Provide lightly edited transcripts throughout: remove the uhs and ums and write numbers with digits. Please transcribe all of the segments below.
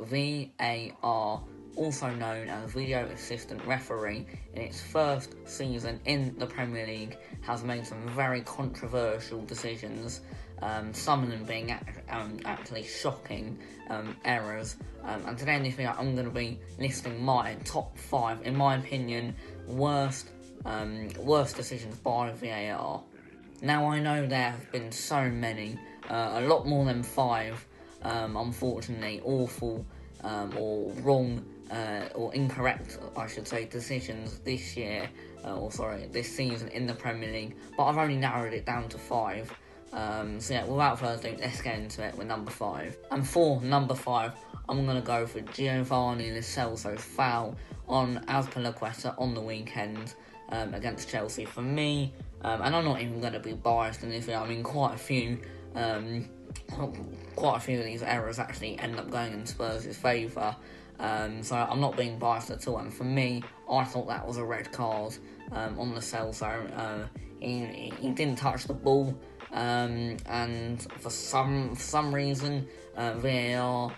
VAR, also known as Video Assistant Referee, in its first season in the Premier League, has made some very controversial decisions, some of them being actually shocking errors. And today in this video, I'm going to be listing my top 5, in my opinion, worst decisions by VAR. Now, I know there have been so many, a lot more than 5, unfortunately, awful or wrong or incorrect, I should say, decisions this this season in the Premier League, but I've only narrowed it down to 5. So yeah, without further ado, let's get into it with number 5. And for number 5, I'm going to go for Giovanni Lo Celso's foul on Azpilicueta on the weekend against Chelsea. For me, and I'm not even going to be biased in this video, I mean quite a few of these errors actually end up going in Spurs' favour. So I'm not being biased at all, and for me, I thought that was a red card on Lo Celso. He didn't touch the ball, and for some reason, VAR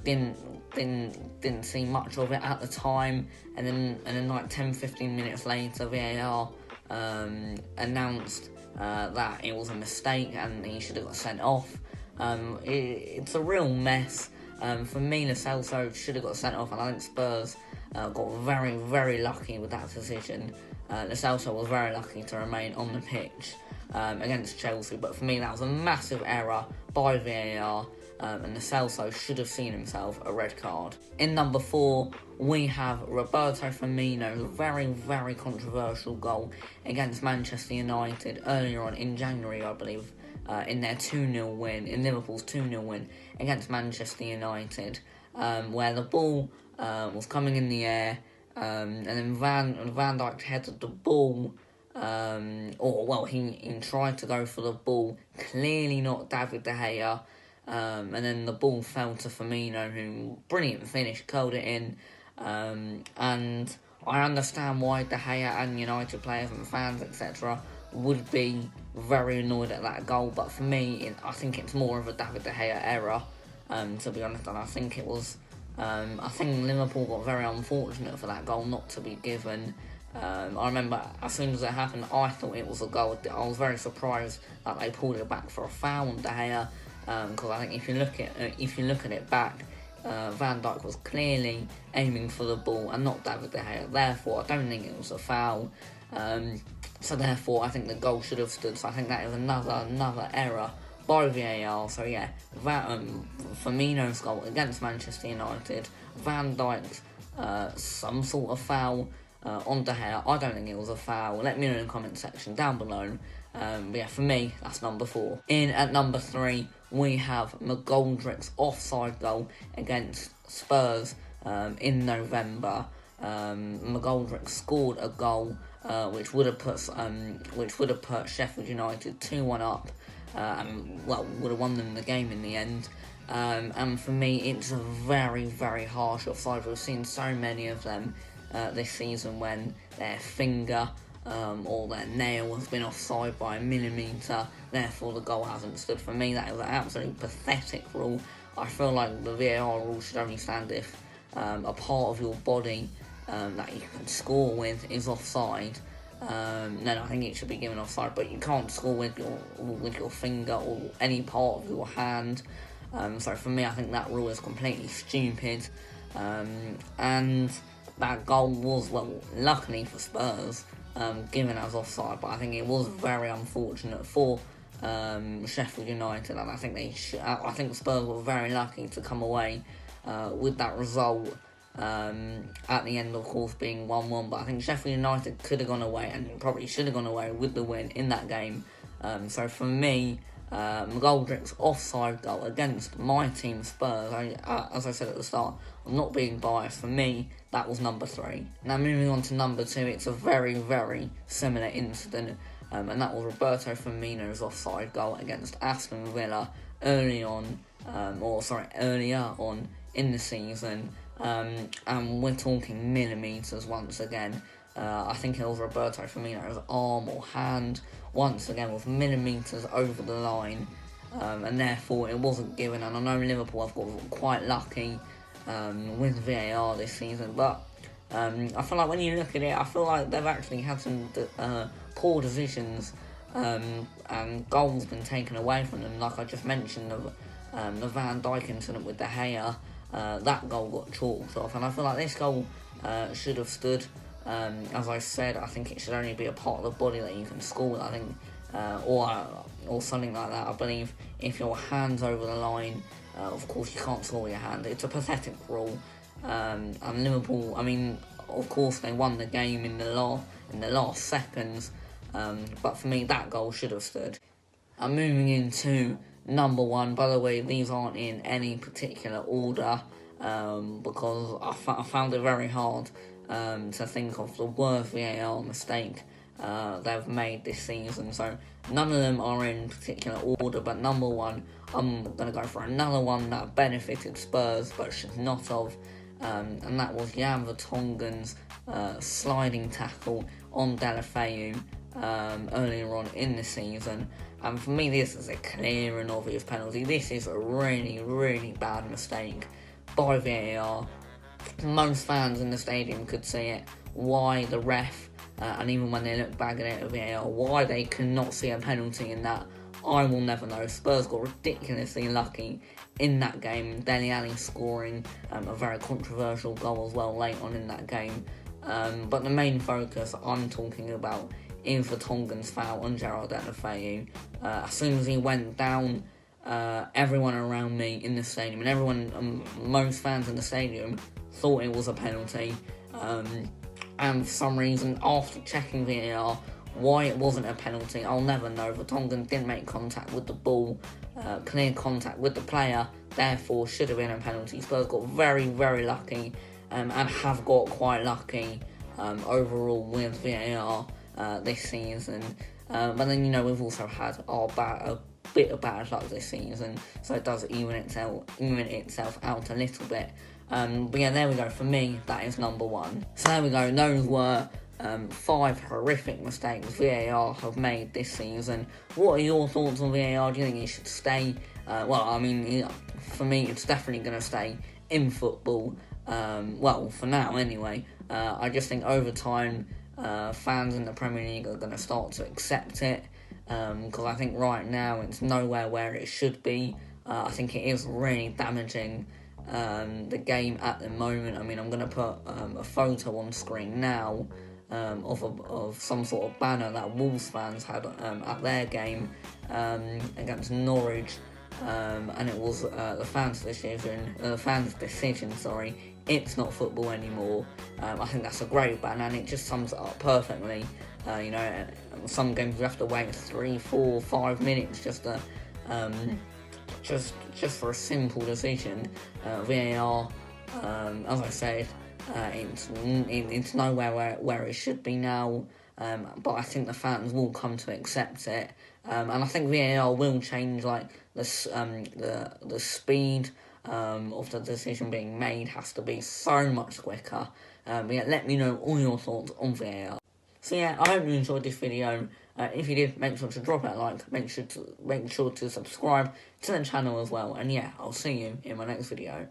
didn't see much of it at the time, and then like 10-15 minutes later, VAR announced that it was a mistake and he should have got sent off. It's a real mess. For me, Lo Celso should have got sent off, and I think Spurs got very, very lucky with that decision. Lo Celso was very lucky to remain on the pitch against Chelsea, but for me that was a massive error by VAR, and Lo Celso should have seen himself a red card. In number 4, we have Roberto Firmino's very, very controversial goal against Manchester United earlier on in January, I believe, in their 2-0 win, in Liverpool's 2-0 win against Manchester United, where the ball was coming in the air, and then Van Dijk headed the ball, he tried to go for the ball, clearly not David De Gea, and then the ball fell to Firmino, who, brilliant finish, curled it in, and I understand why De Gea and United players and fans, etc., would be very annoyed at that goal, but for me, I think it's more of a David De Gea error, to be honest, and I think it was, I think Liverpool got very unfortunate for that goal not to be given. I remember as soon as it happened, I thought it was a goal. I was very surprised that they pulled it back for a foul on De Gea, because I think if you look at it back, Van Dijk was clearly aiming for the ball and not David De Gea. Therefore, I don't think it was a foul. So therefore, I think the goal should have stood. So I think that is another error by VAR. So yeah, Firmino's goal against Manchester United, Van Dijk's some sort of foul on De Gea. I don't think it was a foul. Let me know in the comment section down below. But yeah, for me, that's number 4. In at number 3, we have McGoldrick's offside goal against Spurs in November. McGoldrick scored a goal which would have put Sheffield United 2-1 up, and would have won them the game in the end. And for me, it's a very, very harsh offside. We've seen so many of them this season when their finger or their nail has been offside by a millimetre, therefore the goal hasn't stood. For me, that is an absolutely pathetic rule. I feel like the VAR rule should only stand if a part of your body that you can score with is offside. Then I think it should be given offside, but you can't score with your finger or any part of your hand. So for me, I think that rule is completely stupid. And that goal was, luckily for Spurs, given as offside, but I think it was very unfortunate for Sheffield United, and I think I think Spurs were very lucky to come away with that result. At the end, of course, being 1-1, but I think Sheffield United could have gone away and probably should have gone away with the win in that game. So for me, McGoldrick's offside goal against my team Spurs, as I said at the start, I'm not being biased, for me, that was number 3. Now moving on to number 2, it's a very, very similar incident, and that was Roberto Firmino's offside goal against Aston Villa earlier on in the season, and we're talking millimetres once again. I think it was Roberto Firmino's arm or hand, once again was millimetres over the line, and therefore it wasn't given. And I know Liverpool have got quite lucky with VAR this season, but I feel like when you look at it, I feel like they've actually had some poor decisions, and goals been taken away from them. Like I just mentioned, the Van Dijk incident with De Gea, that goal got chalked off, and I feel like this goal should have stood. As I said, I think it should only be a part of the body that you can score. I think, or something like that. I believe if your hand's over the line, of course you can't score your hand. It's a pathetic rule. And Liverpool, I mean, of course they won the game in the last seconds. But for me, that goal should have stood. I'm moving into number one. By the way, these aren't in any particular order, because I found it very hard to think of the worst VAR mistake they've made this season. So none of them are in particular order, but number one, I'm going to go for another one that benefited Spurs but should not have, and that was Jan Vertonghen's sliding tackle on Deulofeu earlier on in the season. And for me, this is a clear and obvious penalty. This is a really, really bad mistake by VAR. Most fans in the stadium could see it. Why the ref, and even when they look back at it at VAR, why they cannot see a penalty in that, I will never know. Spurs got ridiculously lucky in that game. Dele Alli scoring a very controversial goal as well late on in that game. But the main focus I'm talking about is Vertonghen's foul on Gerard Deulofeu. As soon as he went down, everyone around me in the stadium and most fans in the stadium thought it was a penalty. And for some reason, after checking VAR, why it wasn't a penalty, I'll never know. Vertonghen didn't make contact with the ball, clear contact with the player, therefore should have been a penalty. Spurs got very, very lucky, and have got quite lucky overall with VAR this season. But then, we've also had a bit of bad luck this season, so it does even itself out a little bit. But yeah, there we go. For me, that is number one. So there we go. Those were 5 horrific mistakes VAR have made this season. What are your thoughts on VAR? Do you think it should stay? Well, I mean, for me, it's definitely going to stay in football. Well, for now anyway. I just think over time, fans in the Premier League are going to start to accept it. Because I think right now it's nowhere where it should be. I think it is really damaging the game at the moment. I mean, I'm going to put a photo on screen now of some sort of banner that Wolves fans had at their game against Norwich, and it was the fans' decision. It's not football anymore. I think that's a great banner, and it just sums it up perfectly. Some games you have to wait 3, 4, 5 minutes just to just for a simple decision. VAR, as I said, it's nowhere where it should be now. But I think the fans will come to accept it, and I think VAR will change. Like the speed of the decision being made has to be so much quicker. But yeah, let me know all your thoughts on VAR. So yeah, I hope you enjoyed this video. If you did, make sure to drop it a like. Make sure to subscribe to the channel as well. And yeah, I'll see you in my next video.